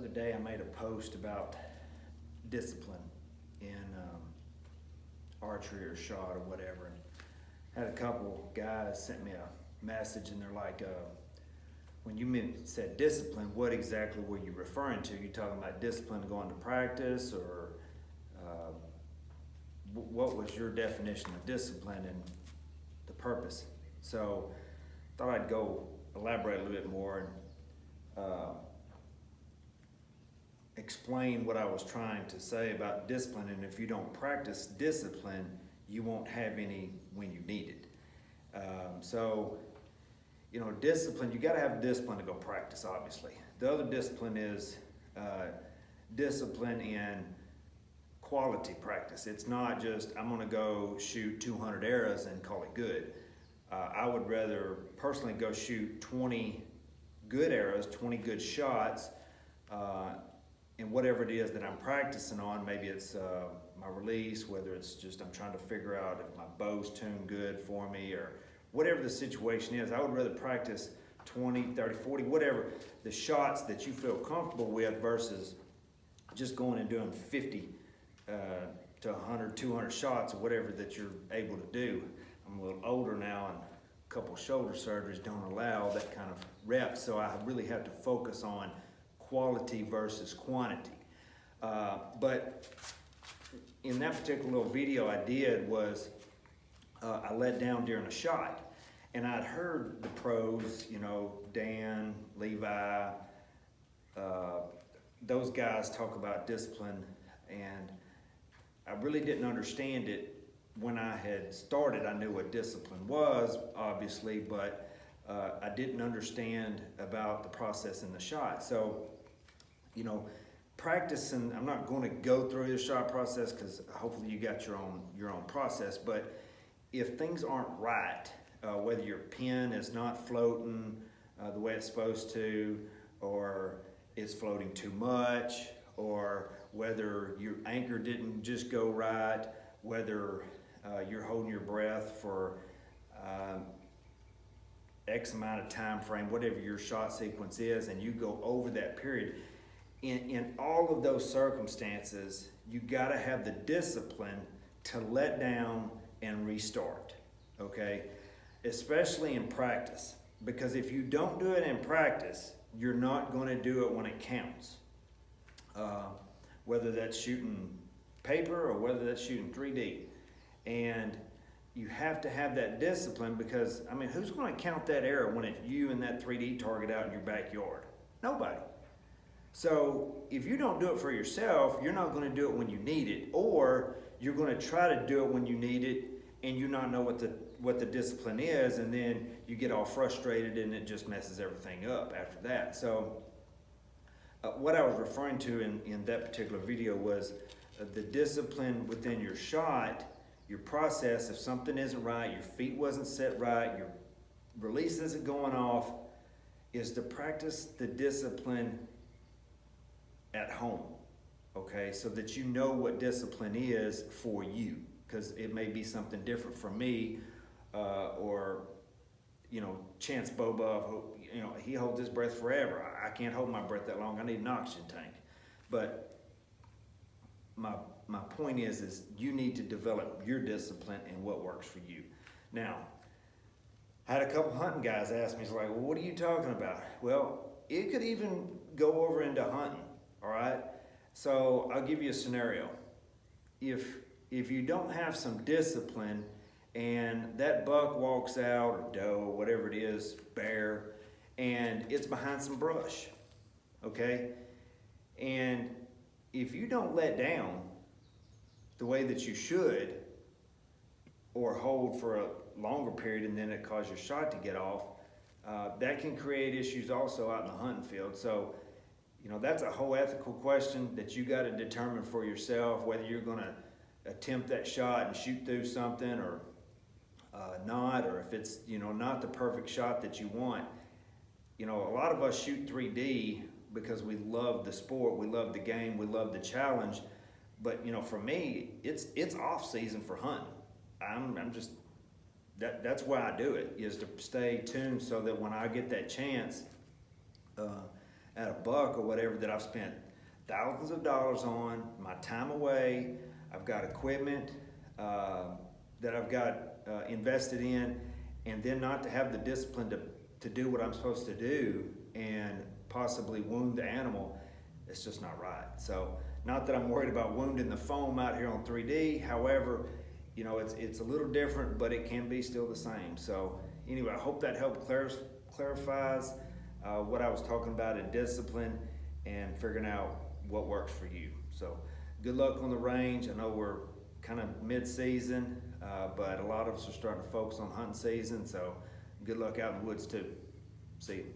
other day I made a post about discipline in archery or shot or whatever. And had a couple guys sent me a message and they're like, when you said discipline, what exactly were you referring to? You talking about discipline going to practice, or what was your definition of discipline and the purpose? So thought I'd go elaborate a little bit more and explain what I was trying to say about discipline. And if you don't practice discipline, you won't have any when you need it. Discipline, you got to have discipline to go practice, obviously. The other discipline is discipline in quality practice. It's not just, I'm going to go shoot 200 arrows and call it good. I would rather personally go shoot 20 good arrows, 20 good shots, and whatever it is that I'm practicing on. Maybe it's my release, whether it's just I'm trying to figure out if my bow's tuned good for me, or whatever the situation is. I would rather practice 20, 30, 40, whatever the shots that you feel comfortable with versus just going and doing 50 to 100, 200 shots or whatever that you're able to do. I'm a little older now, and a couple shoulder surgeries don't allow that kind of reps, so I really have to focus on quality versus quantity. But in that particular little video I did was I let down during a shot, and I'd heard the pros, Dan, Levi, those guys talk about discipline, and I really didn't understand it when I had started. I knew what discipline was, obviously, but I didn't understand about the process in the shot. So, practicing, I'm not going to go through the shot process because hopefully you got your own process, but if things aren't right, whether your pin is not floating the way it's supposed to, or it's floating too much, or whether your anchor didn't just go right, whether you're holding your breath for X amount of time frame, whatever your shot sequence is, and you go over that period, in all of those circumstances, you got to have the discipline to let down and restart, okay? Especially in practice, because if you don't do it in practice, you're not going to do it when it counts. Whether that's shooting paper or whether that's shooting 3D. And you have to have that discipline because, who's going to count that arrow when it's you and that 3D target out in your backyard? Nobody. So if you don't do it for yourself, you're not going to do it when you need it, or you're going to try to do it when you need it and you not know what the discipline is, and then you get all frustrated and it just messes everything up after that. So what I was referring to in that particular video was the discipline within your shot, your process. If something isn't right, your feet wasn't set right, your release isn't going off, is to practice the discipline at home, okay? So that you know what discipline is for you, because it may be something different for me, or Chance Boba, who, he holds his breath forever. I can't hold my breath that long. I need an oxygen tank. But my point is you need to develop your discipline and what works for you. Now, I had a couple hunting guys ask me, well, what are you talking about? Well, it could even go over into hunting, all right? So I'll give you a scenario. If you don't have some discipline and that buck walks out, or doe, or whatever it is, bear, and it's behind some brush, okay? And if you don't let down the way that you should, or hold for a longer period and then it causes your shot to get off, that can create issues also out in the hunting field. So, that's a whole ethical question that you got to determine for yourself, whether you're going to attempt that shot and shoot through something or not, or if it's not the perfect shot that you want. A lot of us shoot 3D because we love the sport, we love the game, we love the challenge. But for me, it's off season for hunting. I'm just that's why I do it, is to stay tuned so that when I get that chance, at a buck or whatever that I've spent thousands of dollars on, my time away, I've got equipment that I've got invested in, and then not to have the discipline to do what I'm supposed to do and possibly wound the animal, it's just not right. So, not that I'm worried about wounding the foam out here on 3D, however, you know, it's a little different, but it can be still the same. So anyway, I hope that helped clarifies what I was talking about in discipline and figuring out what works for you. So good luck on the range. I know we're kind of mid-season, but a lot of us are starting to focus on hunting season, so good luck out in the woods too. See you.